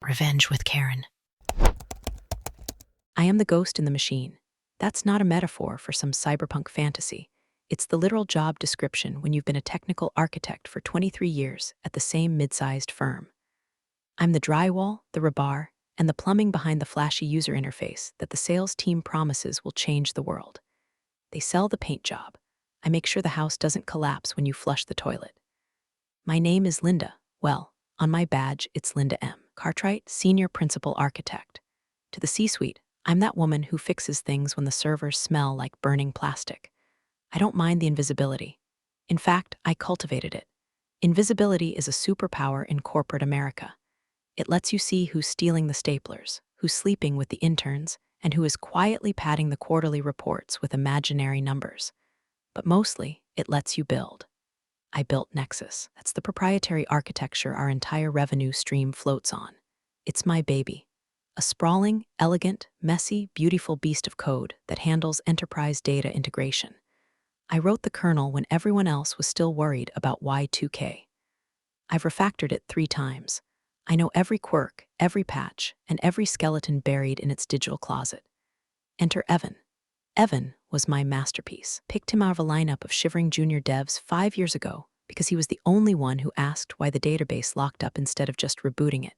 Revenge with Karen. I am the ghost in the machine. That's not a metaphor for some cyberpunk fantasy. It's the literal job description when you've been a technical architect for 23 years at the same mid-sized firm. I'm the drywall, the rebar, and the plumbing behind the flashy user interface that the sales team promises will change the world. They sell the paint job. I make sure the house doesn't collapse when you flush the toilet. My name is Linda. Well, on my badge, it's Linda M. Cartwright, Senior Principal Architect. To the C-suite, I'm that woman who fixes things when the servers smell like burning plastic. I don't mind the invisibility. In fact, I cultivated it. Invisibility is a superpower in corporate America. It lets you see who's stealing the staplers, who's sleeping with the interns, and who is quietly padding the quarterly reports with imaginary numbers. But mostly, it lets you build. I built Nexus. That's the proprietary architecture our entire revenue stream floats on. It's my baby. A sprawling, elegant, messy, beautiful beast of code that handles enterprise data integration. I wrote the kernel when everyone else was still worried about Y2K. I've refactored it 3 times. I know every quirk, every patch, and every skeleton buried in its digital closet. Enter Evan. Evan was my masterpiece. Picked him out of a lineup of shivering junior devs 5 years ago because he was the only one who asked why the database locked up instead of just rebooting it.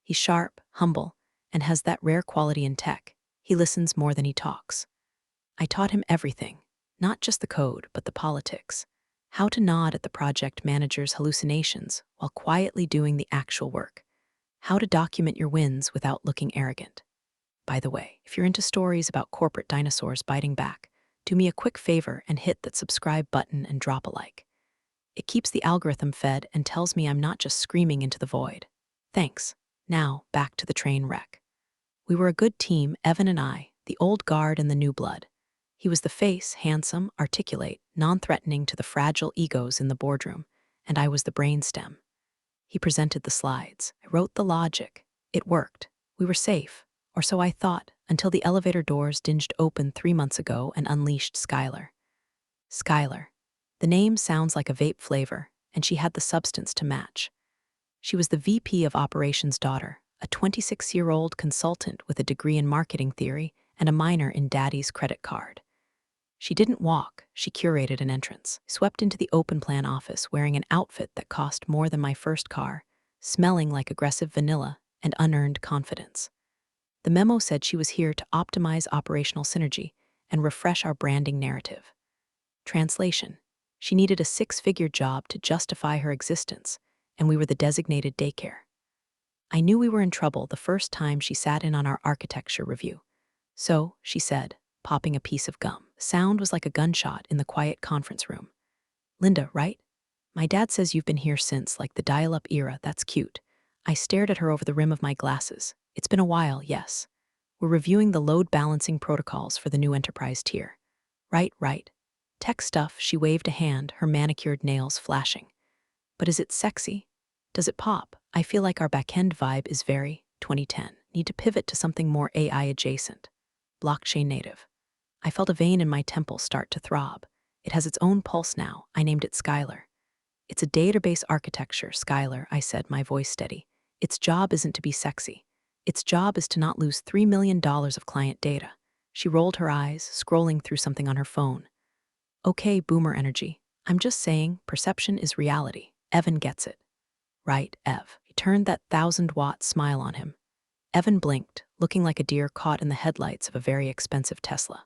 He's sharp, humble, and has that rare quality in tech. He listens more than he talks. I taught him everything, not just the code, but the politics. How to nod at the project manager's hallucinations while quietly doing the actual work. How to document your wins without looking arrogant. By the way, if you're into stories about corporate dinosaurs biting back, do me a quick favor and hit that subscribe button and drop a like. It keeps the algorithm fed and tells me I'm not just screaming into the void. Thanks. Now, back to the train wreck. We were a good team, Evan and I, the old guard and the new blood. He was the face, handsome, articulate, non-threatening to the fragile egos in the boardroom, and I was the brainstem. He presented the slides. I wrote the logic. It worked. We were safe. Or so I thought, until the elevator doors dinged open 3 months ago and unleashed Skylar. Skylar. The name sounds like a vape flavor, and she had the substance to match. She was the VP of Operations' daughter, a 26-year-old consultant with a degree in marketing theory and a minor in Daddy's credit card. She didn't walk, she curated an entrance, swept into the open plan office wearing an outfit that cost more than my first car, smelling like aggressive vanilla and unearned confidence. The memo said she was here to optimize operational synergy and refresh our branding narrative. Translation: she needed a 6-figure job to justify her existence, and we were the designated daycare. I knew we were in trouble the first time she sat in on our architecture review. So, she said, popping a piece of gum. Sound was like a gunshot in the quiet conference room. Linda, right? My dad says you've been here since, like, the dial-up era. That's cute. I stared at her over the rim of my glasses. It's been a while, yes. We're reviewing the load balancing protocols for the new enterprise tier. Right. Tech stuff, she waved a hand, her manicured nails flashing. But is it sexy? Does it pop? I feel like our backend vibe is very 2010. Need to pivot to something more AI adjacent. Blockchain native. I felt a vein in my temple start to throb. It has its own pulse now. I named it Skylar. It's a database architecture, Skylar, I said, my voice steady. Its job isn't to be sexy. Its job is to not lose $3 million of client data. She rolled her eyes, scrolling through something on her phone. Okay, boomer energy. I'm just saying, perception is reality. Evan gets it. Right, Ev. He turned that 1,000-watt smile on him. Evan blinked, looking like a deer caught in the headlights of a very expensive Tesla.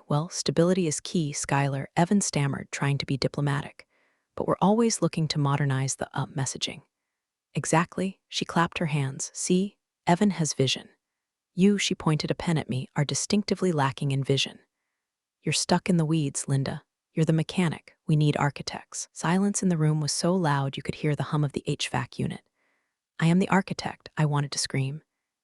Well, stability is key, Skylar, Evan stammered, trying to be diplomatic. But we're always looking to modernize the messaging. Exactly, she clapped her hands. See, Evan has vision. You, she pointed a pen at me, are distinctively lacking in vision. You're stuck in the weeds, Linda. You're the mechanic. We need architects. Silence in the room was so loud you could hear the hum of the HVAC unit. I am the architect, I wanted to scream.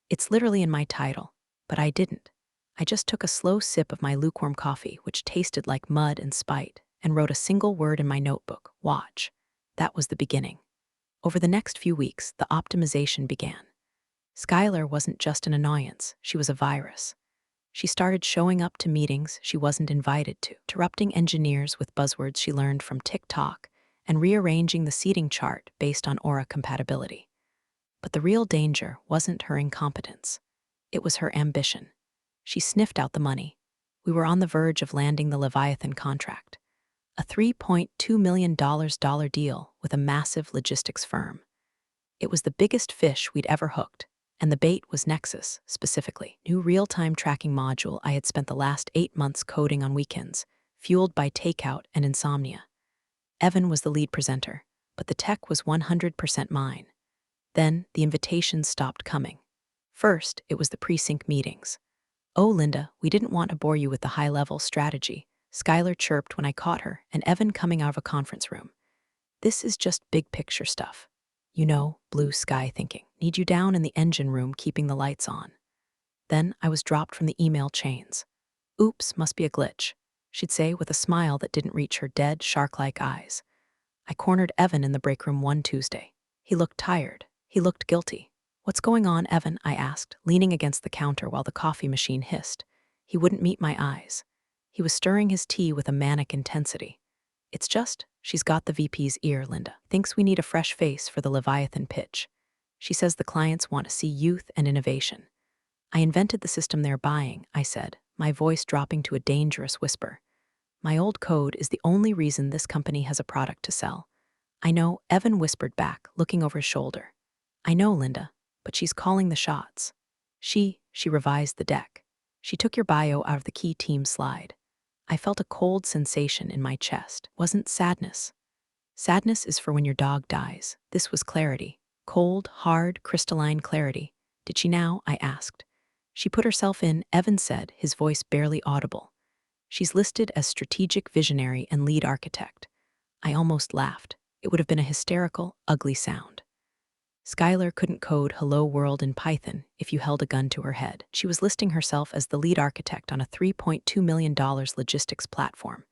It's literally in my title, but I didn't. I just took a slow sip of my lukewarm coffee, which tasted like mud and spite, and wrote a single word in my notebook: watch. That was the beginning. Over the next few weeks, the optimization began. Skylar wasn't just an annoyance, she was a virus. She started showing up to meetings she wasn't invited to, interrupting engineers with buzzwords she learned from TikTok, and rearranging the seating chart based on aura compatibility. But the real danger wasn't her incompetence. It was her ambition. She sniffed out the money. We were on the verge of landing the Leviathan contract, a $3.2 million deal with a massive logistics firm. It was the biggest fish we'd ever hooked, and the bait was Nexus, specifically, new real-time tracking module I had spent the last 8 months coding on weekends, fueled by takeout and insomnia. Evan was the lead presenter, but the tech was 100% mine. Then the invitations stopped coming. First, it was the precinct meetings. "Oh, Linda, we didn't want to bore you with the high-level strategy," Skylar chirped when I caught her, and Evan coming out of a conference room. "This is just big-picture stuff. You know, blue sky thinking. Need you down in the engine room keeping the lights on." Then I was dropped from the email chains. "Oops, must be a glitch," she'd say with a smile that didn't reach her dead, shark-like eyes. I cornered Evan in the break room one Tuesday. He looked tired. He looked guilty. "What's going on, Evan?" I asked, leaning against the counter while the coffee machine hissed. He wouldn't meet my eyes. He was stirring his tea with a manic intensity. "It's just, she's got the VP's ear, Linda. Thinks we need a fresh face for the Leviathan pitch. She says the clients want to see youth and innovation." "I invented the system they're buying," I said, my voice dropping to a dangerous whisper. "My old code is the only reason this company has a product to sell." "I know," Evan whispered back, looking over his shoulder. "I know, Linda, but she's calling the shots. She revised the deck. She took your bio out of the key team slide." I felt a cold sensation in my chest. Wasn't sadness. Sadness is for when your dog dies. This was clarity. Cold, hard, crystalline clarity. "Did she now?" I asked. "She put herself in," Evan said, his voice barely audible. "She's listed as strategic visionary and lead architect." I almost laughed. It would have been a hysterical, ugly sound. Skylar couldn't code "Hello World" in Python if you held a gun to her head. She was listing herself as the lead architect on a $3.2 million logistics platform.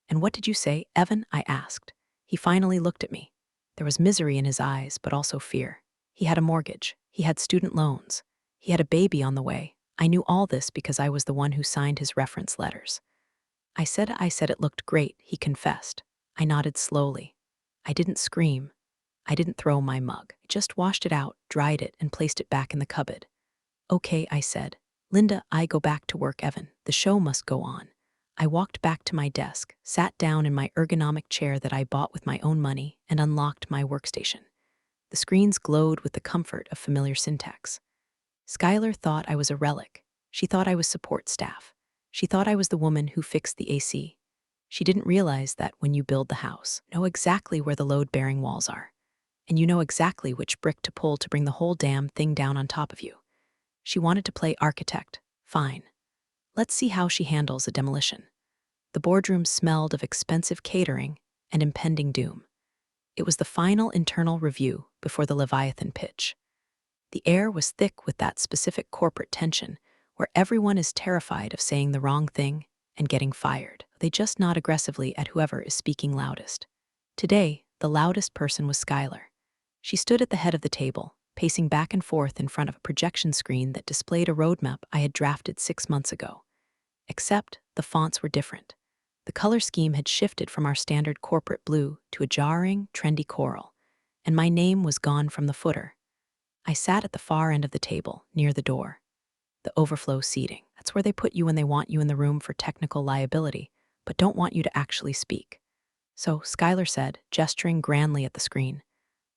"And what did you say, Evan?" I asked. He finally looked at me. There was misery in his eyes, but also fear. He had a mortgage. He had student loans. He had a baby on the way. I knew all this because I was the one who signed his reference letters. I said it looked great," he confessed. I nodded slowly. I didn't scream. I didn't throw my mug. I just washed it out, dried it, and placed it back in the cupboard. "Okay," I said. "Linda, I go back to work, Evan. The show must go on." I walked back to my desk, sat down in my ergonomic chair that I bought with my own money, and unlocked my workstation. The screens glowed with the comfort of familiar syntax. Skylar thought I was a relic. She thought I was support staff. She thought I was the woman who fixed the AC. She didn't realize that when you build the house, know exactly where the load-bearing walls are. And you know exactly which brick to pull to bring the whole damn thing down on top of you. She wanted to play architect. Fine. Let's see how she handles a demolition. The boardroom smelled of expensive catering and impending doom. It was the final internal review before the Leviathan pitch. The air was thick with that specific corporate tension where everyone is terrified of saying the wrong thing and getting fired. They just nod aggressively at whoever is speaking loudest. Today, the loudest person was Skylar. She stood at the head of the table, pacing back and forth in front of a projection screen that displayed a roadmap I had drafted 6 months ago. Except the fonts were different. The color scheme had shifted from our standard corporate blue to a jarring, trendy coral, and my name was gone from the footer. I sat at the far end of the table, near the door. The overflow seating. That's where they put you when they want you in the room for technical liability, but don't want you to actually speak. So, Skylar said, gesturing grandly at the screen,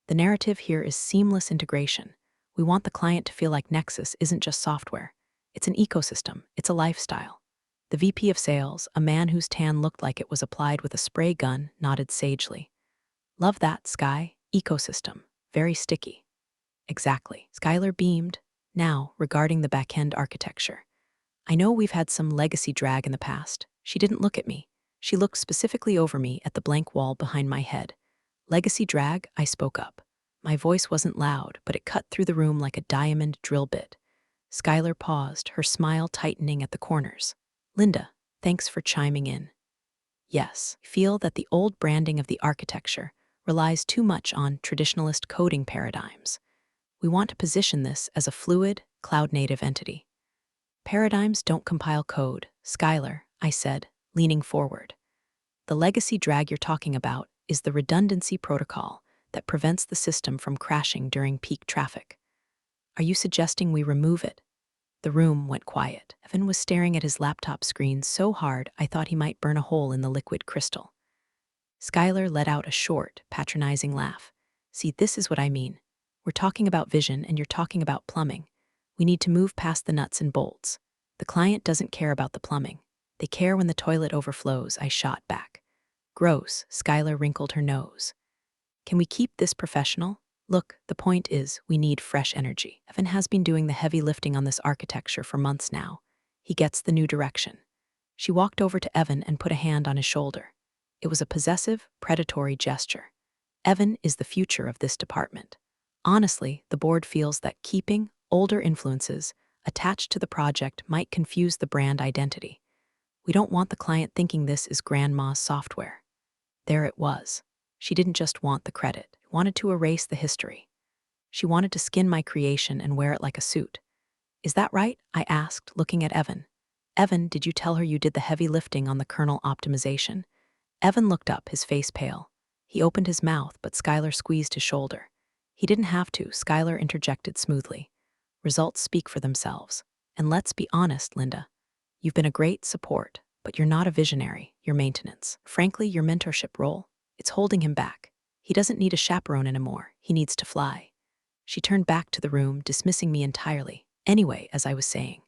"The narrative here is seamless integration. We want the client to feel like Nexus isn't just software. It's an ecosystem. It's a lifestyle." The VP of sales, a man whose tan looked like it was applied with a spray gun, nodded sagely. "Love that, Sky. Ecosystem. Very sticky." "Exactly." Skylar beamed. "Now, regarding the back-end architecture. I know we've had some legacy drag in the past." She didn't look at me. She looked specifically over me at the blank wall behind my head. "Legacy drag?" I spoke up. My voice wasn't loud, but it cut through the room like a diamond drill bit. Skylar paused, her smile tightening at the corners. "Linda, thanks for chiming in. Yes, I feel that the old branding of the architecture relies too much on traditionalist coding paradigms. We want to position this as a fluid, cloud-native entity." "Paradigms don't compile code, Skylar," I said, leaning forward. "The legacy drag you're talking about is the redundancy protocol that prevents the system from crashing during peak traffic. Are you suggesting we remove it? The room went quiet. Evan was staring at his laptop screen so hard I thought he might burn a hole in the liquid crystal. Skylar let out a short, patronizing laugh. See, this is what I mean. We're talking about vision and you're talking about plumbing. We need to move past the nuts and bolts. The client doesn't care about the plumbing. They care when the toilet overflows, I shot back. Gross, Skylar wrinkled her nose. Can we keep this professional? Look, the point is, we need fresh energy. Evan has been doing the heavy lifting on this architecture for months now. He gets the new direction. She walked over to Evan and put a hand on his shoulder. It was a possessive, predatory gesture. Evan is the future of this department. Honestly, the board feels that keeping older influences attached to the project might confuse the brand identity. We don't want the client thinking this is grandma's software. There it was. She didn't just want the credit, wanted to erase the history. She wanted to skin my creation and wear it like a suit. Is that right? I asked, looking at Evan. Evan, did you tell her you did the heavy lifting on the kernel optimization? Evan looked up, his face pale. He opened his mouth, but Skylar squeezed his shoulder. He didn't have to, Skylar interjected smoothly. Results speak for themselves. And let's be honest, Linda. You've been a great support, but you're not a visionary, you're maintenance. Frankly, your mentorship role, it's holding him back. He doesn't need a chaperone anymore, he needs to fly. She turned back to the room, dismissing me entirely. Anyway, as I was saying,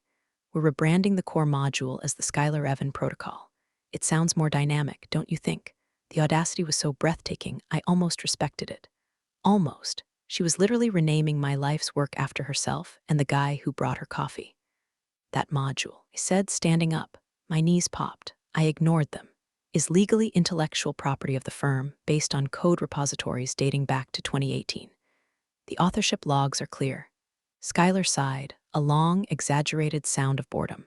we're rebranding the core module as the Skylar Evan protocol. It sounds more dynamic, don't you think? The audacity was so breathtaking, I almost respected it. Almost. She was literally renaming my life's work after herself and the guy who brought her coffee. That module, I said, standing up. My knees popped. I ignored them. Is legally intellectual property of the firm based on code repositories dating back to 2018. The authorship logs are clear. Skylar sighed, a long, exaggerated sound of boredom.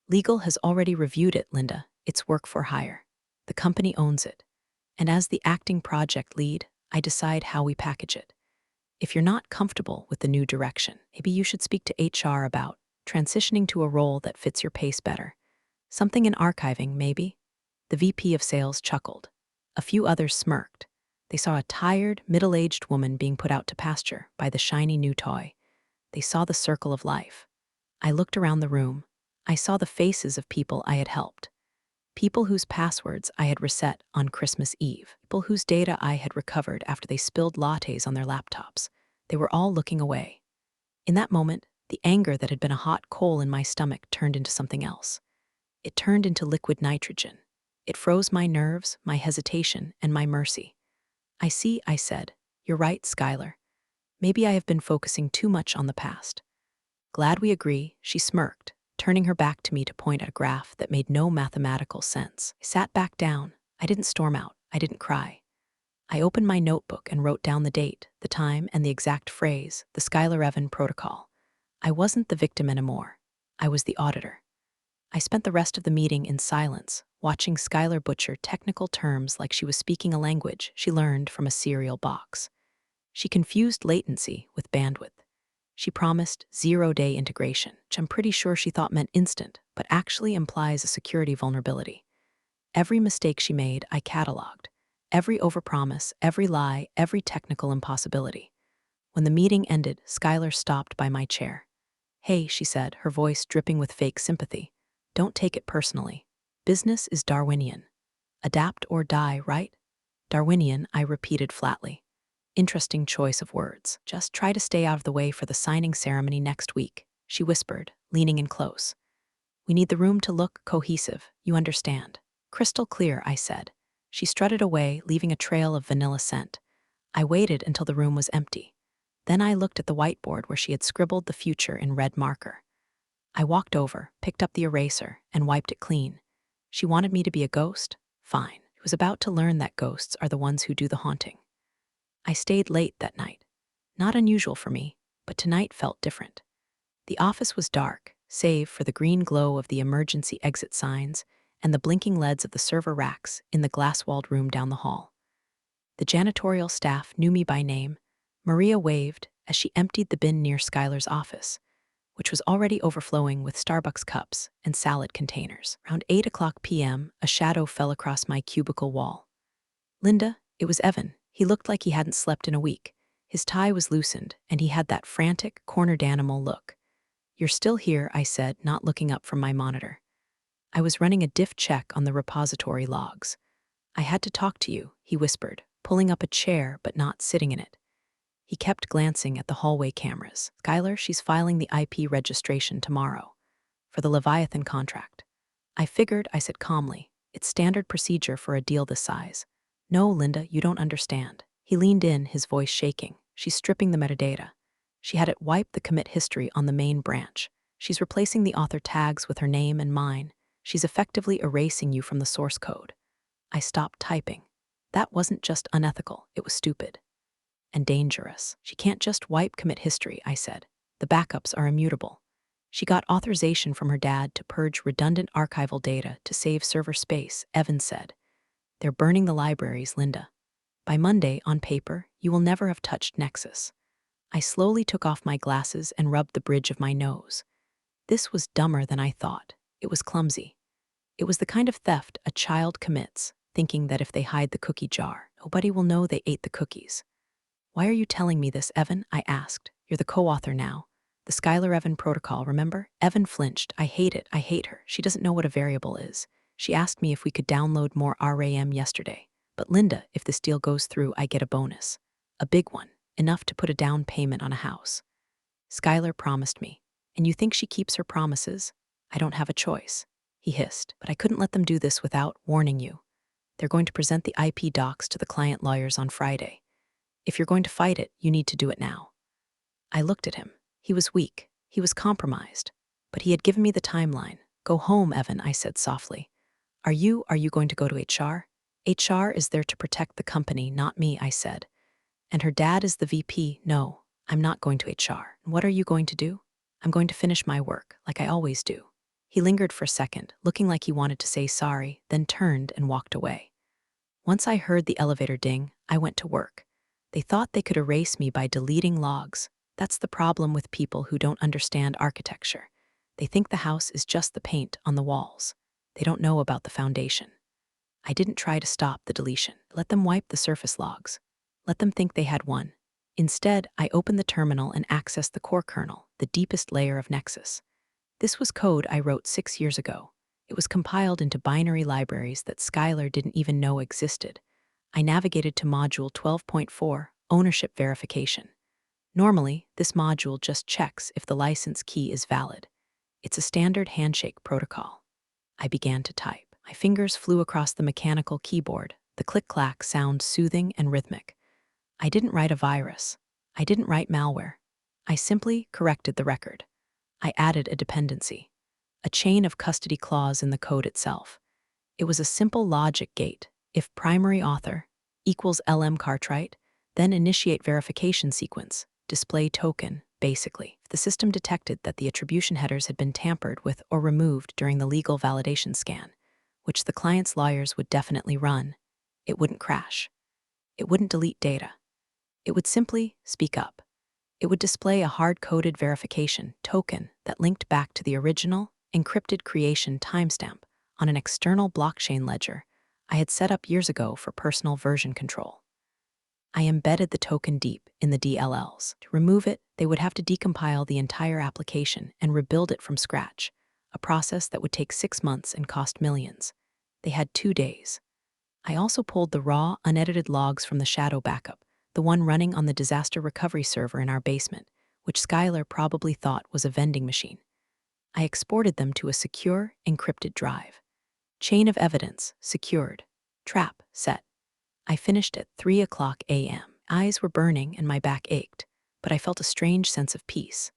Legal has already reviewed it, Linda. It's work for hire. The company owns it. And as the acting project lead, I decide how we package it. If you're not comfortable with the new direction, maybe you should speak to HR about transitioning to a role that fits your pace better. Something in archiving, maybe? The VP of sales chuckled. A few others smirked. They saw a tired, middle-aged woman being put out to pasture by the shiny new toy. They saw the circle of life. I looked around the room. I saw the faces of people I had helped. People whose passwords I had reset on Christmas Eve. People whose data I had recovered after they spilled lattes on their laptops. They were all looking away. In that moment, the anger that had been a hot coal in my stomach turned into something else. It turned into liquid nitrogen. It froze my nerves, my hesitation, and my mercy. I see, I said. You're right, Skylar. Maybe I have been focusing too much on the past. Glad we agree, she smirked, turning her back to me to point at a graph that made no mathematical sense. I sat back down. I didn't storm out. I didn't cry. I opened my notebook and wrote down the date, the time, and the exact phrase, the Skylar Evan protocol. I wasn't the victim anymore. I was the auditor. I spent the rest of the meeting in silence, watching Skylar butcher technical terms like she was speaking a language she learned from a cereal box. She confused latency with bandwidth. She promised zero-day integration, which I'm pretty sure she thought meant instant, but actually implies a security vulnerability. Every mistake she made, I cataloged. Every overpromise, every lie, every technical impossibility. When the meeting ended, Skylar stopped by my chair. Hey, she said, her voice dripping with fake sympathy. Don't take it personally. Business is Darwinian. Adapt or die, right? Darwinian, I repeated flatly. Interesting choice of words. Just try to stay out of the way for the signing ceremony next week, she whispered, leaning in close. We need the room to look cohesive, you understand. Crystal clear, I said. She strutted away, leaving a trail of vanilla scent. I waited until the room was empty. Then I looked at the whiteboard where she had scribbled the future in red marker. I walked over, picked up the eraser, and wiped it clean. She wanted me to be a ghost? Fine. I was about to learn that ghosts are the ones who do the haunting. I stayed late that night. Not unusual for me, but tonight felt different. The office was dark, save for the green glow of the emergency exit signs and the blinking LEDs of the server racks in the glass-walled room down the hall. The janitorial staff knew me by name. Maria waved as she emptied the bin near Skylar's office, which was already overflowing with Starbucks cups and salad containers. Around 8 o'clock p.m., a shadow fell across my cubicle wall. Linda, it was Evan. He looked like he hadn't slept in a week. His tie was loosened, and he had that frantic, cornered animal look. "You're still here," I said, not looking up from my monitor. I was running a diff check on the repository logs. "I had to talk to you," he whispered, pulling up a chair but not sitting in it. He kept glancing at the hallway cameras. "Skylar, she's filing the IP registration tomorrow for the Leviathan contract." "I figured," I said calmly. "It's standard procedure for a deal this size." "No, Linda, you don't understand." He leaned in, his voice shaking. "She's stripping the metadata. She had it wipe the commit history on the main branch. She's replacing the author tags with her name and mine. She's effectively erasing you from the source code." I stopped typing. That wasn't just unethical, it was stupid. "And dangerous. She can't just wipe commit history," I said. "The backups are immutable. She got authorization from her dad to purge redundant archival data to save server space," Evans said. "They're burning the libraries, Linda. By Monday, on paper, you will never have touched Nexus." I slowly took off my glasses and rubbed the bridge of my nose. This was dumber than I thought. It was clumsy. It was the kind of theft a child commits, thinking that if they hide the cookie jar, nobody will know they ate the cookies. "Why are you telling me this, Evan?" I asked. "You're the co-author now. The Skylar Evan protocol, remember?" Evan flinched. "I hate it. I hate her. She doesn't know what a variable is. She asked me if we could download more RAM yesterday. But Linda, if this deal goes through, I get a bonus. A big one. Enough to put a down payment on a house." "Skylar promised me. And you think she keeps her promises?" "I don't have a choice," he hissed. "But I couldn't let them do this without warning you. They're going to present the IP docs to the client lawyers on Friday. If you're going to fight it, you need to do it now." I looked at him. He was weak. He was compromised. But he had given me the timeline. "Go home, Evan," I said softly. Are you going to go to HR?" "HR is there to protect the company, not me," I said. "And her dad is the VP. No, I'm not going to HR. And what are you going to do?" "I'm going to finish my work, like I always do." He lingered for a second, looking like he wanted to say sorry, then turned and walked away. Once I heard the elevator ding, I went to work. They thought they could erase me by deleting logs. That's the problem with people who don't understand architecture. They think the house is just the paint on the walls. They don't know about the foundation. I didn't try to stop the deletion. Let them wipe the surface logs. Let them think they had one. Instead, I opened the terminal and accessed the core kernel, the deepest layer of Nexus. This was code I wrote 6 years ago. It was compiled into binary libraries that Skylar didn't even know existed. I navigated to module 12.4, ownership verification. Normally, this module just checks if the license key is valid. It's a standard handshake protocol. I began to type. My fingers flew across the mechanical keyboard, the click-clack sound soothing and rhythmic. I didn't write a virus. I didn't write malware. I simply corrected the record. I added a dependency, a chain of custody clause in the code itself. It was a simple logic gate. If primary author equals LM Cartwright, then initiate verification sequence, display token, basically. If the system detected that the attribution headers had been tampered with or removed during the legal validation scan, which the client's lawyers would definitely run, it wouldn't crash. It wouldn't delete data. It would simply speak up. It would display a hard-coded verification token that linked back to the original, encrypted creation timestamp on an external blockchain ledger I had set up years ago for personal version control. I embedded the token deep in the DLLs. To remove it, they would have to decompile the entire application and rebuild it from scratch, a process that would take 6 months and cost millions. They had 2 days. I also pulled the raw, unedited logs from the shadow backup, the one running on the disaster recovery server in our basement, which Skylar probably thought was a vending machine. I exported them to a secure, encrypted drive. Chain of evidence, secured. Trap, set. I finished at 3:00 a.m. Eyes were burning and my back ached, but I felt a strange sense of peace.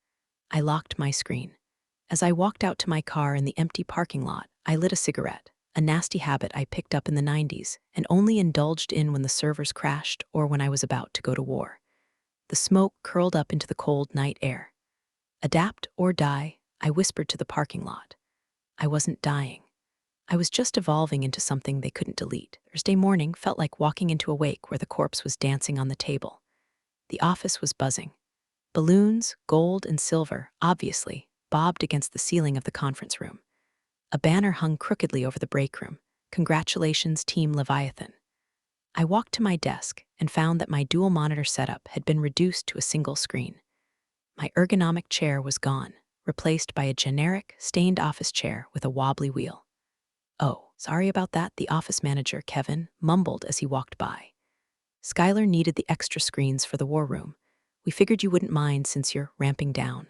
I locked my screen. As I walked out to my car in the empty parking lot, I lit a cigarette, a nasty habit I picked up in the 90s and only indulged in when the servers crashed or when I was about to go to war. The smoke curled up into the cold night air. Adapt or die, I whispered to the parking lot. I wasn't dying. I was just evolving into something they couldn't delete. Thursday morning felt like walking into a wake where the corpse was dancing on the table. The office was buzzing. Balloons, gold and silver, obviously, bobbed against the ceiling of the conference room. A banner hung crookedly over the break room. "Congratulations, Team Leviathan." I walked to my desk and found that my dual monitor setup had been reduced to a single screen. My ergonomic chair was gone, replaced by a generic, stained office chair with a wobbly wheel. "Oh, sorry about that," the office manager, Kevin, mumbled as he walked by. "Skylar needed the extra screens for the war room. We figured you wouldn't mind since you're ramping down."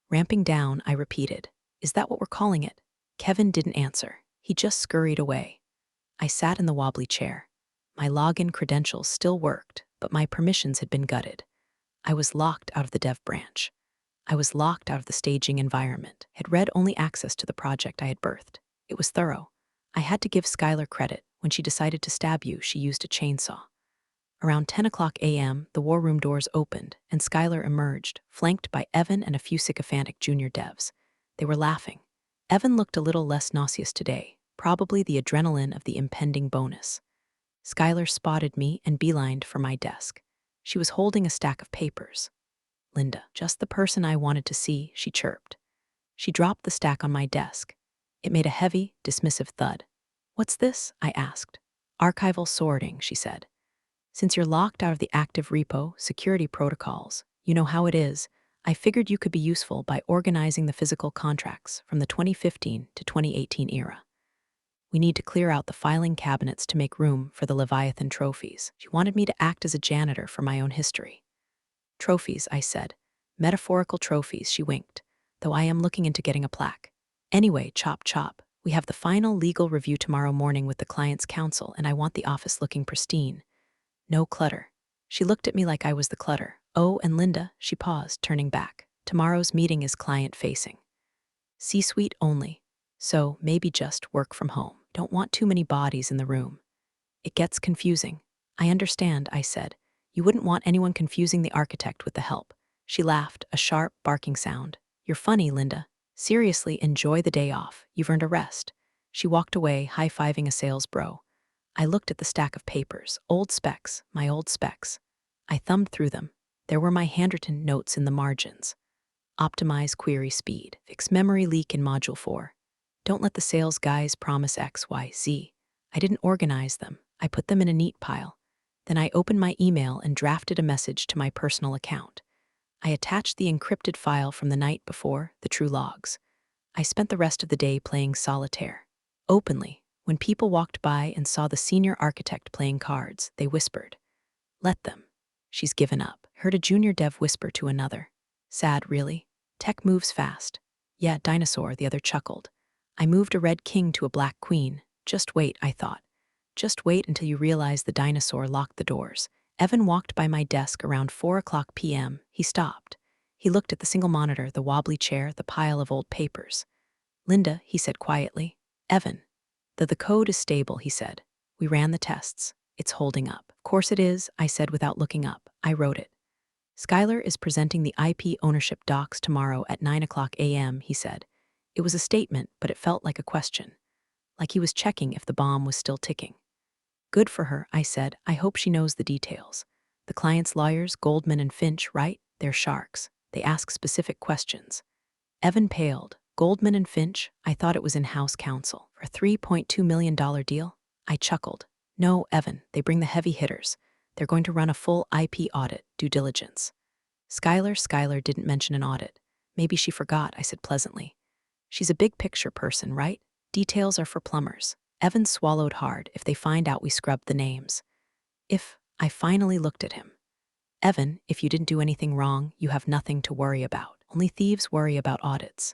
"Ramping down," I repeated. "Is that what we're calling it?" Kevin didn't answer. He just scurried away. I sat in the wobbly chair. My login credentials still worked, but my permissions had been gutted. I was locked out of the dev branch. I was locked out of the staging environment, had read only access to the project I had birthed. It was thorough. I had to give Skylar credit. When she decided to stab you, she used a chainsaw. Around 10 o'clock a.m., the war room doors opened, and Skylar emerged, flanked by Evan and a few sycophantic junior devs. They were laughing. Evan looked a little less nauseous today, probably the adrenaline of the impending bonus. Skylar spotted me and beelined for my desk. She was holding a stack of papers. "Linda, just the person I wanted to see," she chirped. She dropped the stack on my desk. It made a heavy, dismissive thud. "What's this?" I asked. "Archival sorting," she said. "Since you're locked out of the active repo, security protocols, you know how it is, I figured you could be useful by organizing the physical contracts from the 2015 to 2018 era. We need to clear out the filing cabinets to make room for the Leviathan trophies." She wanted me to act as a janitor for my own history. "Trophies," I said. "Metaphorical trophies," she winked, "though I am looking into getting a plaque. Anyway, chop chop. We have the final legal review tomorrow morning with the client's counsel, and I want the office looking pristine. No clutter." She looked at me like I was the clutter. "Oh, and Linda," she paused, turning back. "Tomorrow's meeting is client-facing. C-suite only. So maybe just work from home. Don't want too many bodies in the room. It gets confusing." "I understand," I said. "You wouldn't want anyone confusing the architect with the help." She laughed, a sharp, barking sound. "You're funny, Linda. Seriously, enjoy the day off. You've earned a rest." She walked away, high-fiving a sales bro. I looked at the stack of papers, old specs, my old specs. I thumbed through them. There were my handwritten notes in the margins. Optimize query speed. Fix memory leak in Module 4. Don't let the sales guys promise X, Y, Z. I didn't organize them. I put them in a neat pile. Then I opened my email and drafted a message to my personal account. I attached the encrypted file from the night before, the true logs. I spent the rest of the day playing solitaire. Openly, when people walked by and saw the senior architect playing cards, they whispered, "Let them. She's given up." Heard a junior dev whisper to another. "Sad, really? Tech moves fast." "Yeah, dinosaur," the other chuckled. "I moved a red king to a black queen. Just wait," I thought. Just wait until you realize the dinosaur locked the doors. Evan walked by my desk around 4 o'clock p.m. He stopped. He looked at the single monitor, the wobbly chair, the pile of old papers. "Linda," he said quietly. "Evan. The code is stable," he said. "We ran the tests. It's holding up." "Of course it is," I said without looking up. I wrote it. "Skylar is presenting the IP ownership docs tomorrow at 9 o'clock a.m., he said. It was a statement, but it felt like a question. Like he was checking if the bomb was still ticking. "Good for her," I said. "I hope she knows the details. The client's lawyers, Goldman and Finch, right? They're sharks. They ask specific questions." Evan paled. "Goldman and Finch? I thought it was in-house counsel. For a $3.2 million deal?" I chuckled. "No, Evan, they bring the heavy hitters. They're going to run a full IP audit, due diligence." Skylar didn't mention an audit. "Maybe she forgot," I said pleasantly. "She's a big picture person, right? Details are for plumbers." Evan swallowed hard. "If they find out we scrubbed the names." "If," I finally looked at him. "Evan, if you didn't do anything wrong, you have nothing to worry about. Only thieves worry about audits."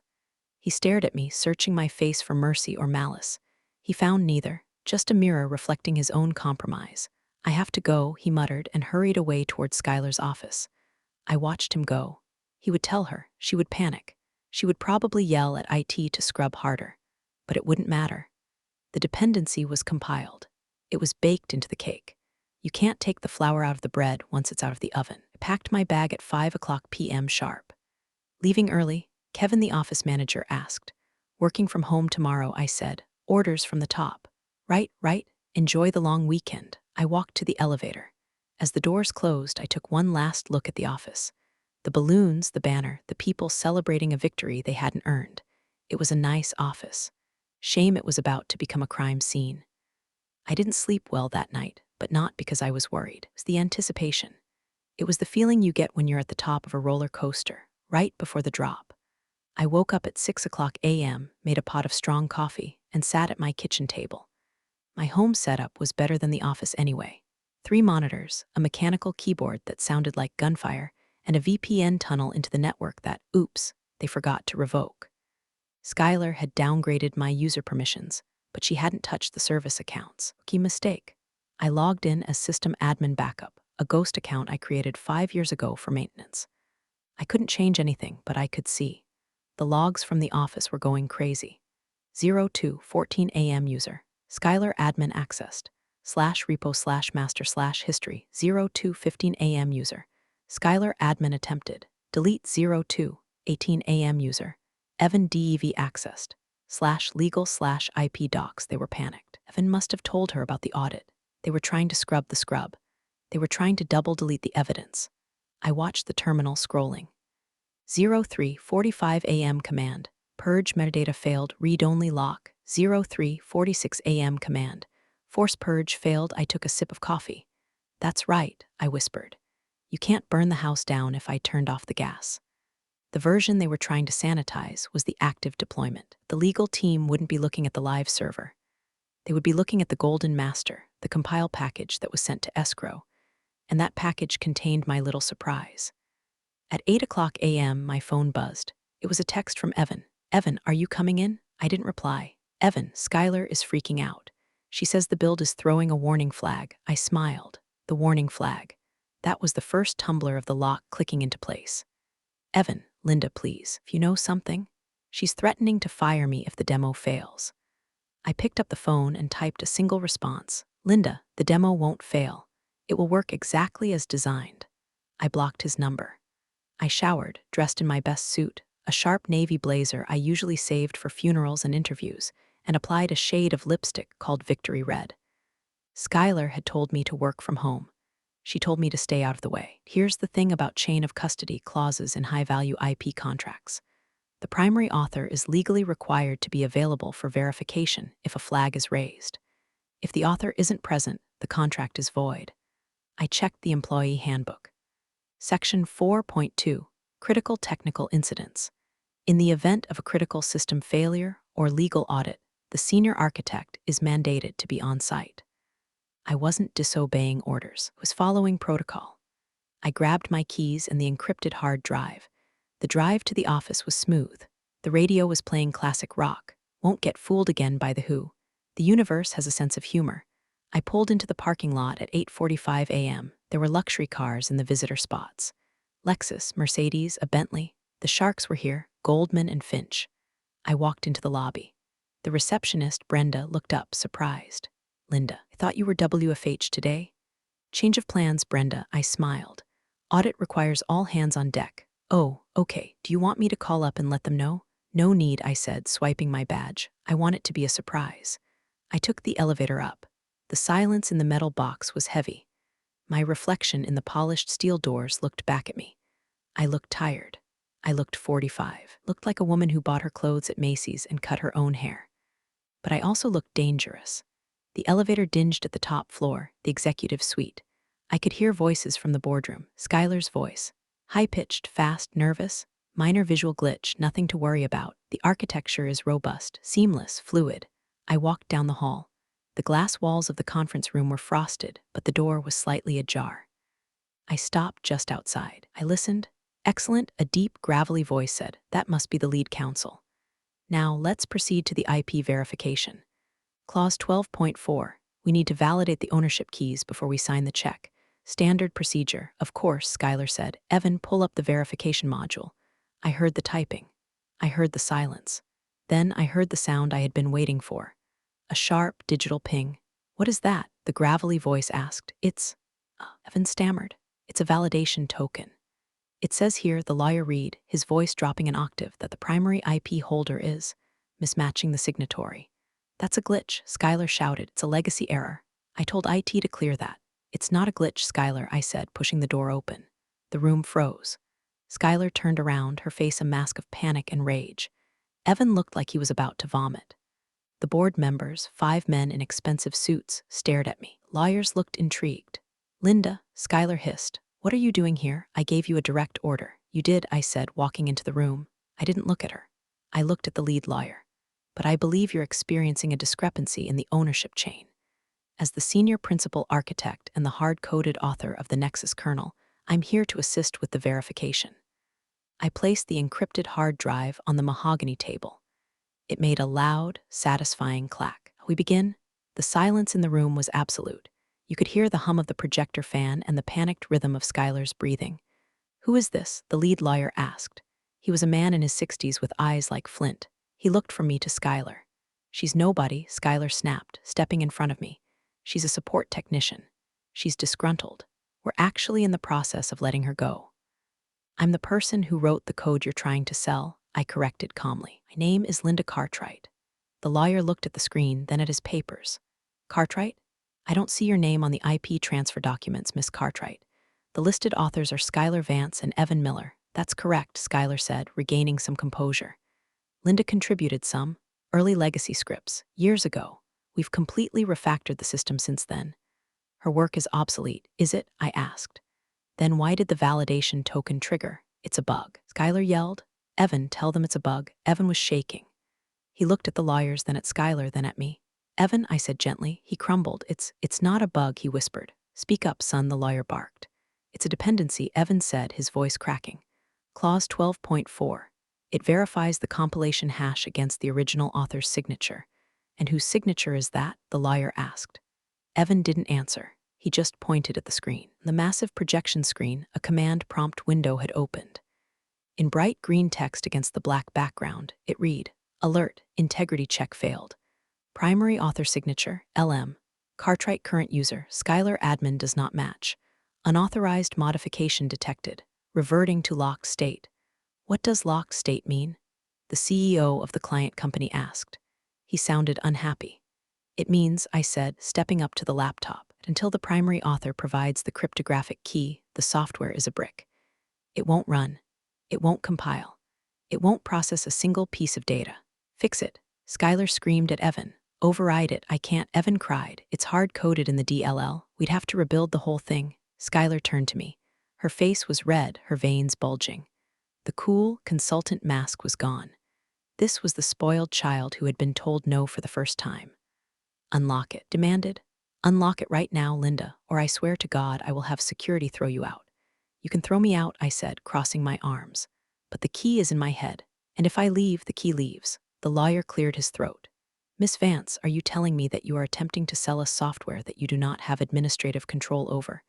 He stared at me, searching my face for mercy or malice. He found neither, just a mirror reflecting his own compromise. "I have to go," he muttered and hurried away toward Skylar's office. I watched him go. He would tell her. She would panic. She would probably yell at IT to scrub harder. But it wouldn't matter. The dependency was compiled. It was baked into the cake. You can't take the flour out of the bread once it's out of the oven. I packed my bag at 5 o'clock p.m. sharp. "Leaving early?" Kevin, the office manager, asked. "Working from home tomorrow," I said. "Orders from the top." Right. Enjoy the long weekend." I walked to the elevator. As the doors closed, I took one last look at the office. The balloons, the banner, the people celebrating a victory they hadn't earned. It was a nice office. Shame it was about to become a crime scene. I didn't sleep well that night, but not because I was worried. It was the anticipation. It was the feeling you get when you're at the top of a roller coaster, right before the drop. I woke up at 6 o'clock a.m., made a pot of strong coffee, and sat at my kitchen table. My home setup was better than the office anyway. 3 monitors, a mechanical keyboard that sounded like gunfire, and a VPN tunnel into the network that, oops, they forgot to revoke. Skylar had downgraded my user permissions, but she hadn't touched the service accounts. Key mistake. I logged in as system admin backup, a ghost account I created 5 years ago for maintenance. I couldn't change anything, but I could see. The logs from the office were going crazy. 02:14 a.m. user. Skylar admin accessed. /repo/master/history. 02:15 a.m. user. Skylar admin attempted. Delete 02:18 a.m. user. Evan DEV accessed. /legal/IP docs. They were panicked. Evan must have told her about the audit. They were trying to scrub the scrub. They were trying to double delete the evidence. I watched the terminal scrolling. 03:45 a.m. command. Purge metadata failed. Read-only lock. 03:46 a.m. command. Force purge failed. I took a sip of coffee. That's right, I whispered. You can't burn the house down if I turned off the gas. The version they were trying to sanitize was the active deployment. The legal team wouldn't be looking at the live server. They would be looking at the golden master, the compile package that was sent to escrow. And that package contained my little surprise. At 8 o'clock a.m., my phone buzzed. It was a text from Evan. Evan, are you coming in? I didn't reply. Evan, Skylar is freaking out. She says the build is throwing a warning flag. I smiled. The warning flag. That was the first tumbler of the lock clicking into place. Evan, Linda, please, if you know something. She's threatening to fire me if the demo fails. I picked up the phone and typed a single response. Linda, the demo won't fail. It will work exactly as designed. I blocked his number. I showered, dressed in my best suit, a sharp navy blazer I usually saved for funerals and interviews, and applied a shade of lipstick called Victory Red. Skylar had told me to work from home. She told me to stay out of the way. Here's the thing about chain of custody clauses in high-value IP contracts. The primary author is legally required to be available for verification if a flag is raised. If the author isn't present, the contract is void. I checked the employee handbook. Section 4.2, Critical Technical Incidents. In the event of a critical system failure or legal audit, the senior architect is mandated to be on site. I wasn't disobeying orders. I was following protocol. I grabbed my keys and the encrypted hard drive. The drive to the office was smooth. The radio was playing classic rock. Won't get fooled again by The Who. The universe has a sense of humor. I pulled into the parking lot at 8:45 a.m. There were luxury cars in the visitor spots. Lexus, Mercedes, a Bentley. The Sharks were here, Goldman and Finch. I walked into the lobby. The receptionist, Brenda, looked up, surprised. Linda, I thought you were WFH today? Change of plans, Brenda, I smiled. Audit requires all hands on deck. Oh, okay. Do you want me to call up and let them know? No need, I said, swiping my badge. I want it to be a surprise. I took the elevator up. The silence in the metal box was heavy. My reflection in the polished steel doors looked back at me. I looked tired. I looked 45. Looked like a woman who bought her clothes at Macy's and cut her own hair. But I also looked dangerous. The elevator dinged at the top floor, the executive suite. I could hear voices from the boardroom. Skylar's voice. High-pitched, fast, nervous. Minor visual glitch, nothing to worry about. The architecture is robust, seamless, fluid. I walked down the hall. The glass walls of the conference room were frosted, but the door was slightly ajar. I stopped just outside. I listened. Excellent, a deep, gravelly voice said. That must be the lead counsel. Now, let's proceed to the IP verification. Clause 12.4. We need to validate the ownership keys before we sign the check. Standard procedure. Of course, Skylar said. Evan, pull up the verification module. I heard the typing. I heard the silence. Then I heard the sound I had been waiting for. A sharp, digital ping. What is that? The gravelly voice asked. Evan stammered. It's a validation token. It says here, the lawyer read, his voice dropping an octave, that the primary IP holder is mismatching the signatory. That's a glitch, Skylar shouted. It's a legacy error. I told IT to clear that. It's not a glitch, Skylar, I said, pushing the door open. The room froze. Skylar turned around, her face a mask of panic and rage. Evan looked like he was about to vomit. The board members, 5 men in expensive suits, stared at me. Lawyers looked intrigued. Linda, Schuyler hissed. What are you doing here? I gave you a direct order. You did, I said, walking into the room. I didn't look at her. I looked at the lead lawyer. But I believe you're experiencing a discrepancy in the ownership chain. As the senior principal architect and the hard-coded author of the Nexus kernel, I'm here to assist with the verification. I placed the encrypted hard drive on the mahogany table. It made a loud, satisfying clack. We begin? The silence in the room was absolute. You could hear the hum of the projector fan and the panicked rhythm of Schuyler's breathing. Who is this? The lead lawyer asked. He was a man in his 60s with eyes like flint. He looked from me to Schuyler. She's nobody, Schuyler snapped, stepping in front of me. She's a support technician. She's disgruntled. We're actually in the process of letting her go. I'm the person who wrote the code you're trying to sell, I corrected calmly. My name is Linda Cartwright. The lawyer looked at the screen, then at his papers. Cartwright? I don't see your name on the IP transfer documents, Miss Cartwright. The listed authors are Schuyler Vance and Evan Miller. That's correct, Schuyler said, regaining some composure. Linda contributed some early legacy scripts years ago. We've completely refactored the system since then. Her work is obsolete, is it? I asked. Then why did the validation token trigger? It's a bug. Schuyler yelled. Evan, tell them it's a bug. Evan was shaking. He looked at the lawyers, then at Schuyler, then at me. Evan, I said gently. He crumbled. It's not a bug, he whispered. Speak up, son, the lawyer barked. It's a dependency, Evan said, his voice cracking. Clause 12.4. It verifies the compilation hash against the original author's signature. And whose signature is that? The lawyer asked. Evan didn't answer. He just pointed at the screen. The massive projection screen, a command prompt window had opened. In bright green text against the black background, it read, Alert, integrity check failed. Primary author signature, LM. Cartwright current user, Schuyler admin does not match. Unauthorized modification detected. Reverting to locked state. What does locked state mean? The CEO of the client company asked. He sounded unhappy. It means, I said, stepping up to the laptop, until the primary author provides the cryptographic key, the software is a brick. It won't run. It won't compile. It won't process a single piece of data. Fix it. Schuyler screamed at Evan. Override it, I can't, Evan cried. It's hard-coded in the DLL. We'd have to rebuild the whole thing. Schuyler turned to me. Her face was red, her veins bulging. The cool, consultant mask was gone. This was the spoiled child who had been told no for the first time. Unlock it, demanded. Unlock it right now, Linda, or I swear to God I will have security throw you out. You can throw me out, I said, crossing my arms. But the key is in my head, and if I leave, the key leaves. The lawyer cleared his throat. Miss Vance, are you telling me that you are attempting to sell us software that you do not have administrative control over,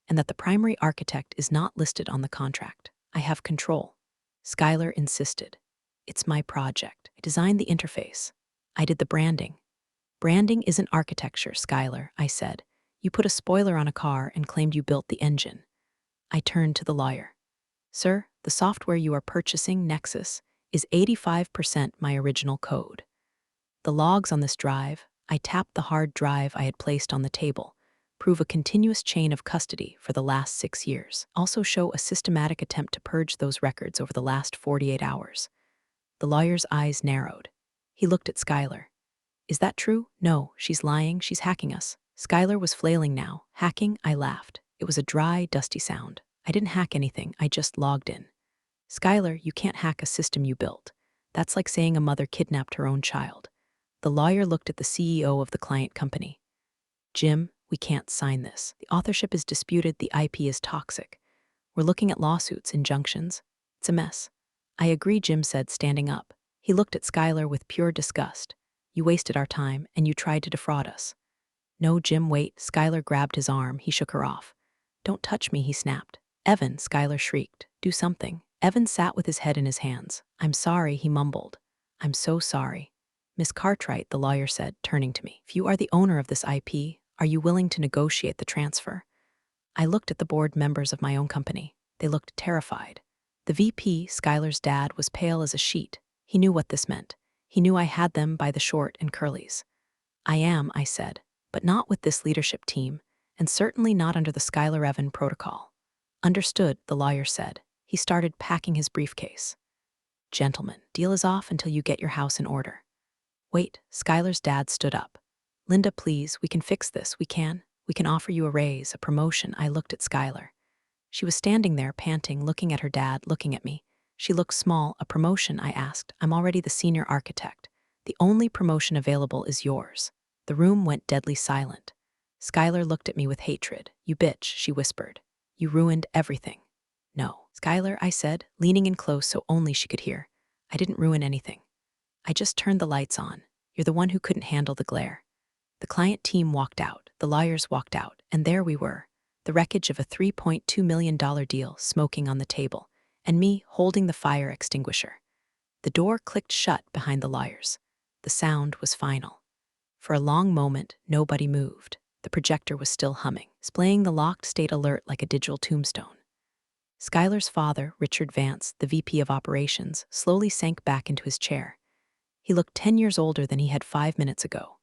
and that the primary architect is not listed on the contract? I have control. Schuyler insisted. It's my project. I designed the interface. I did the branding. Branding isn't architecture, Schuyler, I said. You put a spoiler on a car and claimed you built the engine. I turned to the lawyer. Sir, the software you are purchasing, Nexus, is 85% my original code. The logs on this drive, I tapped the hard drive I had placed on the table, prove a continuous chain of custody for the last 6 years. Also show a systematic attempt to purge those records over the last 48 hours. The lawyer's eyes narrowed. He looked at Schuyler. Is that true? No, she's lying, she's hacking us. Schuyler was flailing now. Hacking? I laughed. It was a dry, dusty sound. I didn't hack anything, I just logged in. Schuyler, you can't hack a system you built. That's like saying a mother kidnapped her own child. The lawyer looked at the CEO of the client company. Jim, we can't sign this. The authorship is disputed, the IP is toxic. We're looking at lawsuits, injunctions. It's a mess. I agree, Jim said, standing up. He looked at Schuyler with pure disgust. You wasted our time, and you tried to defraud us. No, Jim, wait. Schuyler grabbed his arm. He shook her off. Don't touch me, he snapped. Evan, Schuyler shrieked. Do something. Evan sat with his head in his hands. I'm sorry, he mumbled. I'm so sorry. Miss Cartwright, the lawyer said, turning to me. If you are the owner of this IP, are you willing to negotiate the transfer? I looked at the board members of my own company. They looked terrified. The VP, Schuyler's dad, was pale as a sheet. He knew what this meant. He knew I had them by the short and curlies. I am, I said, but not with this leadership team, and certainly not under the Schuyler-Evan protocol. Understood, the lawyer said. He started packing his briefcase. Gentlemen, deal is off until you get your house in order. Wait, Skylar's dad stood up. Linda, please, we can fix this, we can. We can offer you a raise, a promotion. I looked at Skylar. She was standing there, panting, looking at her dad, looking at me. She looked small. A promotion, I asked. I'm already the senior architect. The only promotion available is yours. The room went deadly silent. Skylar looked at me with hatred. You bitch, she whispered. You ruined everything. No. Skylar, I said, leaning in close so only she could hear. I didn't ruin anything. I just turned the lights on. You're the one who couldn't handle the glare. The client team walked out, the lawyers walked out, and there we were, the wreckage of a $3.2 million deal smoking on the table, and me holding the fire extinguisher. The door clicked shut behind the lawyers. The sound was final. For a long moment, nobody moved. The projector was still humming, displaying the locked state alert like a digital tombstone. Skylar's father, Richard Vance, the VP of Operations, slowly sank back into his chair. He looked 10 years older than he had 5 minutes ago.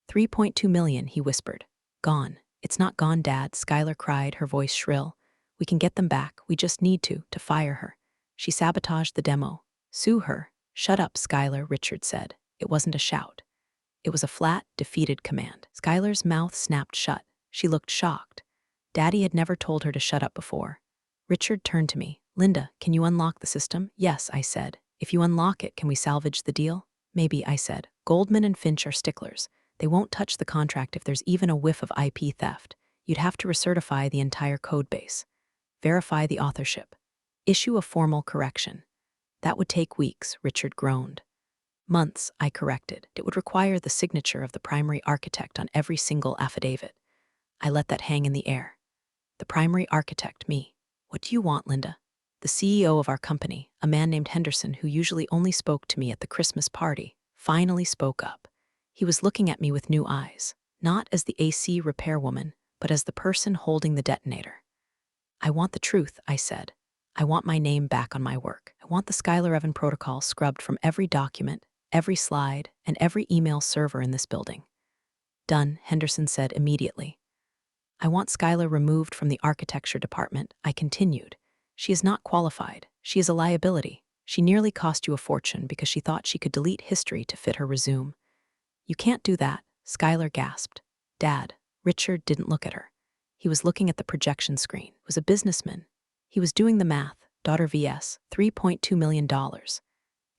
$3.2 million, he whispered. Gone. It's not gone, Dad, Skylar cried, her voice shrill. We can get them back. We just need to fire her. She sabotaged the demo. Sue her. Shut up, Skylar, Richard said. It wasn't a shout. It was a flat, defeated command. Skylar's mouth snapped shut. She looked shocked. Daddy had never told her to shut up before. Richard turned to me. Linda, can you unlock the system? Yes, I said. If you unlock it, can we salvage the deal? Maybe, I said. Goldman and Finch are sticklers. They won't touch the contract if there's even a whiff of IP theft. You'd have to recertify the entire codebase. Verify the authorship. Issue a formal correction. That would take weeks, Richard groaned. Months, I corrected. It would require the signature of the primary architect on every single affidavit. I let that hang in the air. The primary architect, me. What do you want, Linda? The CEO of our company, a man named Henderson who usually only spoke to me at the Christmas party, finally spoke up. He was looking at me with new eyes, not as the AC repairwoman, but as the person holding the detonator. I want the truth, I said. I want my name back on my work. I want the Skylar Evan protocol scrubbed from every document, every slide, and every email server in this building. Done, Henderson said immediately. I want Skylar removed from the architecture department, I continued. She is not qualified. She is a liability. She nearly cost you a fortune because she thought she could delete history to fit her resume. You can't do that, Skylar gasped. Dad, Richard didn't look at her. He was looking at the projection screen. He was a businessman. He was doing the math. Daughter vs. $3.2 million.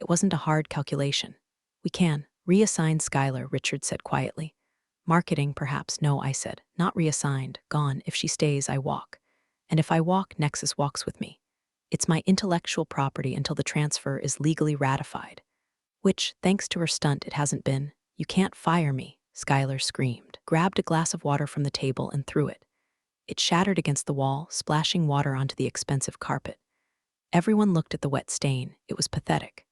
It wasn't a hard calculation. We can reassign Skylar, Richard said quietly. Marketing, perhaps. No, I said. Not reassigned. Gone. If she stays, I walk. And if I walk, Nexus walks with me. It's my intellectual property until the transfer is legally ratified. Which, thanks to her stunt, it hasn't been. You can't fire me, Skylar screamed, grabbed a glass of water from the table and threw it. It shattered against the wall, splashing water onto the expensive carpet. Everyone looked at the wet stain. It was pathetic.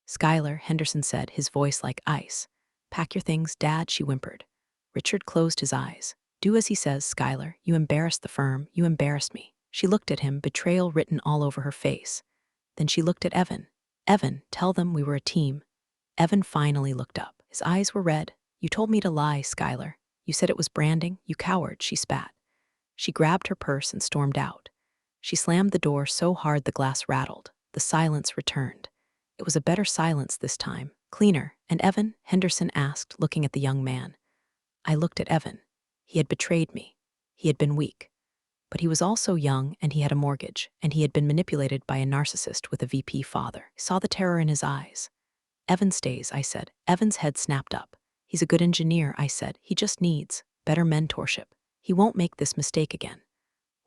Skylar, Henderson said, his voice like ice. Pack your things, Dad, she whimpered. Richard closed his eyes. Do as he says, Skylar. You embarrassed the firm. You embarrassed me. She looked at him, betrayal written all over her face. Then she looked at Evan. Evan, tell them we were a team. Evan finally looked up. His eyes were red. You told me to lie, Skylar. You said it was branding. You coward, she spat. She grabbed her purse and stormed out. She slammed the door so hard the glass rattled. The silence returned. It was a better silence this time, cleaner. And Evan, Henderson asked, looking at the young man. I looked at Evan. He had betrayed me. He had been weak. But he was also young, and he had a mortgage, and he had been manipulated by a narcissist with a VP father. I saw the terror in his eyes. Evan stays, I said. Evan's head snapped up. He's a good engineer, I said. He just needs better mentorship. He won't make this mistake again.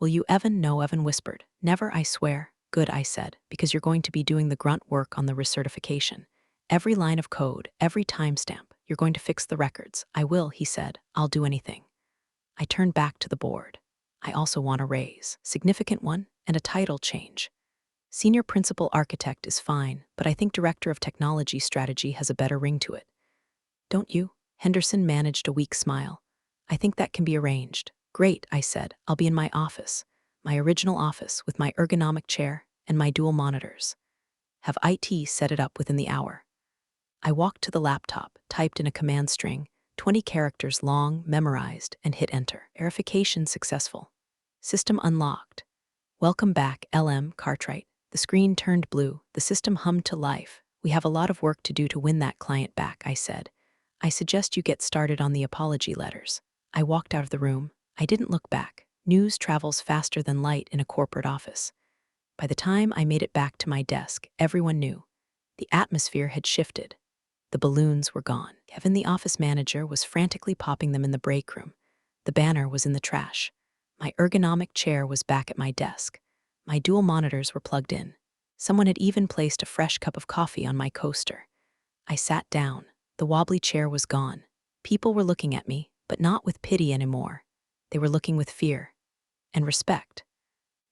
Will you, Evan? No, Evan whispered. Never, I swear. Good, I said, because you're going to be doing the grunt work on the recertification. Every line of code, every timestamp. You're going to fix the records. I will, he said. I'll do anything. I turned back to the board. I also want a raise, significant one, and a title change. Senior Principal Architect is fine, but I think Director of Technology Strategy has a better ring to it. Don't you? Henderson managed a weak smile. I think that can be arranged. Great, I said. I'll be in my office. My original office with my ergonomic chair and my dual monitors. Have IT set it up within the hour. I walked to the laptop, typed in a command string, 20 characters long, memorized, and hit enter. Verification successful. System unlocked. Welcome back, LM Cartwright. The screen turned blue. The system hummed to life. We have a lot of work to do to win that client back, I said. I suggest you get started on the apology letters. I walked out of the room. I didn't look back. News travels faster than light in a corporate office. By the time I made it back to my desk, everyone knew. The atmosphere had shifted. The balloons were gone. Kevin, the office manager, was frantically popping them in the break room. The banner was in the trash. My ergonomic chair was back at my desk. My dual monitors were plugged in. Someone had even placed a fresh cup of coffee on my coaster. I sat down. The wobbly chair was gone. People were looking at me, but not with pity anymore. They were looking with fear and respect.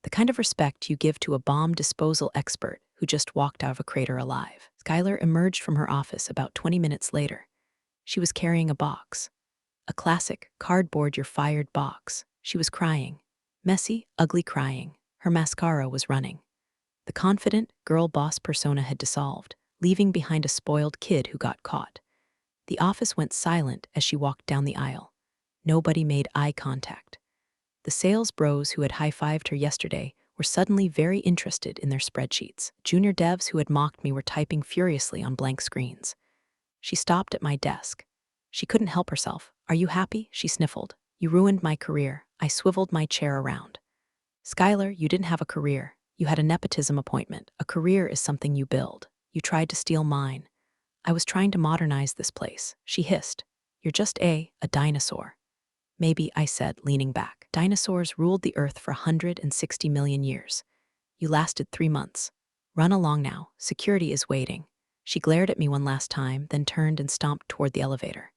The kind of respect you give to a bomb disposal expert who just walked out of a crater alive. Skylar emerged from her office about 20 minutes later. She was carrying a box. A classic, cardboard you're fired box. She was crying. Messy, ugly crying. Her mascara was running. The confident, girl boss persona had dissolved, leaving behind a spoiled kid who got caught. The office went silent as she walked down the aisle. Nobody made eye contact. The sales bros who had high-fived her yesterday were suddenly very interested in their spreadsheets. Junior devs who had mocked me were typing furiously on blank screens. She stopped at my desk. She couldn't help herself. "Are you happy?" she sniffled. "You ruined my career." I swiveled my chair around. "Skylar, you didn't have a career. You had a nepotism appointment. A career is something you build. You tried to steal mine." "I was trying to modernize this place," she hissed. "You're just a dinosaur." "Maybe," I said, leaning back. "Dinosaurs ruled the earth for 160 million years. You lasted 3 months. Run along now. Security is waiting." She glared at me one last time, then turned and stomped toward the elevator.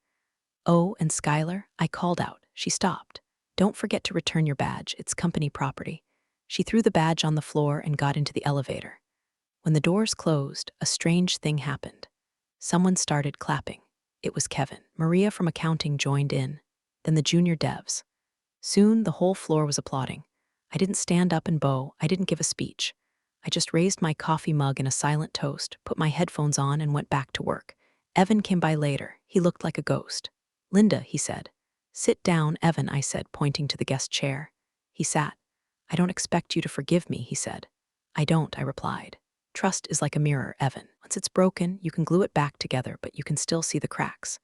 "Oh, and Skylar," I called out. She stopped. "Don't forget to return your badge. It's company property." She threw the badge on the floor and got into the elevator. When the doors closed, a strange thing happened. Someone started clapping. It was Kevin. Maria from accounting joined in. Then the junior devs. Soon the whole floor was applauding. I didn't stand up and bow. I didn't give a speech. I just raised my coffee mug in a silent toast, put my headphones on, and went back to work. Evan came by later. He looked like a ghost. "Linda," he said. "Sit down, Evan," I said, pointing to the guest chair. He sat. "I don't expect you to forgive me," he said. "I don't," I replied. "Trust is like a mirror, Evan. Once it's broken, you can glue it back together, but you can still see the cracks."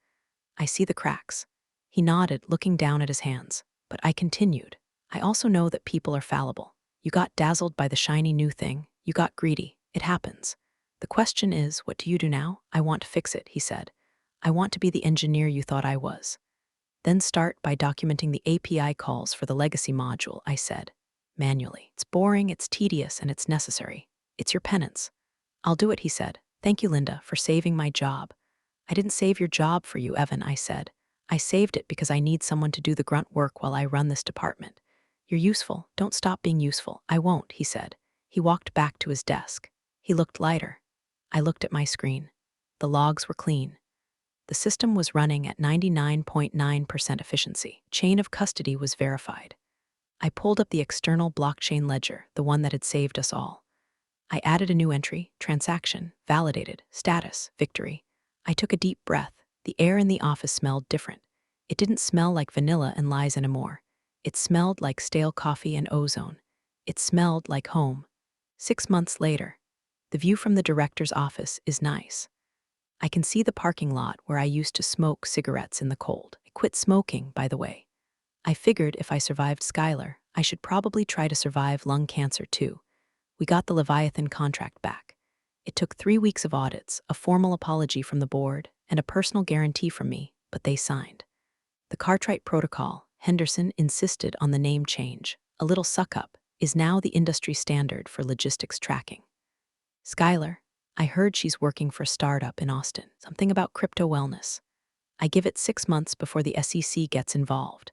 "I see the cracks." He nodded, looking down at his hands. But I continued. "I also know that people are fallible. You got dazzled by the shiny new thing. You got greedy. It happens. The question is, what do you do now?" "I want to fix it," he said. "I want to be the engineer you thought I was." "Then start by documenting the API calls for the legacy module," I said. "Manually. It's boring, it's tedious, and it's necessary. It's your penance." "I'll do it," he said. "Thank you, Linda, for saving my job." "I didn't save your job for you, Evan," I said. "I saved it because I need someone to do the grunt work while I run this department. You're useful. Don't stop being useful." "I won't," he said. He walked back to his desk. He looked lighter. I looked at my screen. The logs were clean. The system was running at 99.9% efficiency. Chain of custody was verified. I pulled up the external blockchain ledger, the one that had saved us all. I added a new entry, transaction, validated, status, victory. I took a deep breath. The air in the office smelled different. It didn't smell like vanilla and lies anymore. It smelled like stale coffee and ozone. It smelled like home. 6 months later, the view from the director's office is nice. I can see the parking lot where I used to smoke cigarettes in the cold. I quit smoking, by the way. I figured if I survived Skylar, I should probably try to survive lung cancer too. We got the Leviathan contract back. It took 3 weeks of audits, a formal apology from the board, and a personal guarantee from me, but they signed. The Cartwright Protocol, Henderson insisted on the name change. A little suck-up is now the industry standard for logistics tracking. Skylar, I heard she's working for a startup in Austin, something about crypto wellness. I give it 6 months before the SEC gets involved.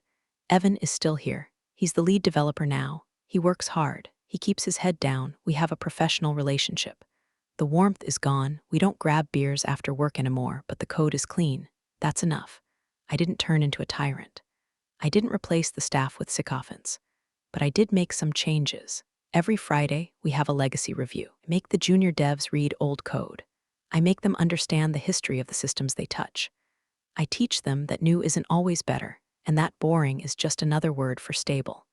Evan is still here. He's the lead developer now. He works hard. He keeps his head down. We have a professional relationship. The warmth is gone. We don't grab beers after work anymore, but the code is clean. That's enough. I didn't turn into a tyrant. I didn't replace the staff with sycophants. But I did make some changes. Every Friday, we have a legacy review. I make the junior devs read old code. I make them understand the history of the systems they touch. I teach them that new isn't always better, and that boring is just another word for stable.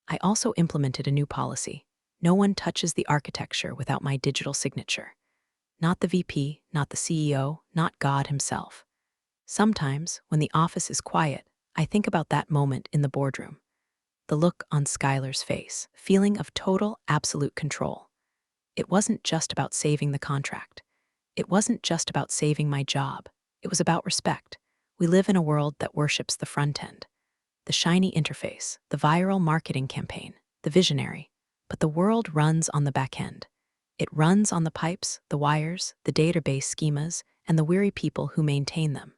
I also implemented a new policy. No one touches the architecture without my digital signature. Not the VP, not the CEO, not God himself. Sometimes, when the office is quiet, I think about that moment in the boardroom. The look on Skylar's face, feeling of total, absolute control. It wasn't just about saving the contract. It wasn't just about saving my job. It was about respect. We live in a world that worships the front end, the shiny interface, the viral marketing campaign, the visionary. But the world runs on the back end. It runs on the pipes, the wires, the database schemas, and the weary people who maintain them.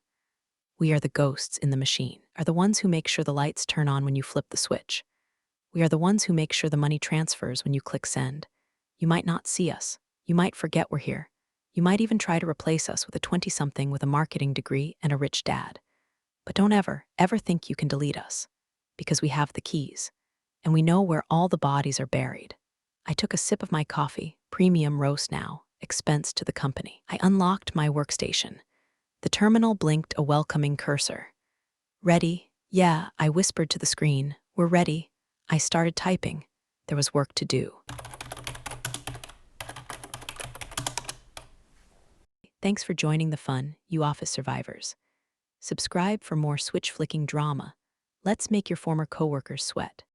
We are the ghosts in the machine, are the ones who make sure the lights turn on when you flip the switch. We are the ones who make sure the money transfers when you click send. You might not see us. You might forget we're here. You might even try to replace us with a 20-something with a marketing degree and a rich dad. But don't ever think you can delete us, because we have the keys, and we know where all the bodies are buried. I took a sip of my coffee, premium roast now, expense to the company. I unlocked my workstation. The terminal blinked a welcoming cursor. Ready? Yeah, I whispered to the screen. We're ready. I started typing. There was work to do. Thanks for joining the fun, you office survivors. Subscribe for more switch-flicking drama. Let's make your former coworkers sweat.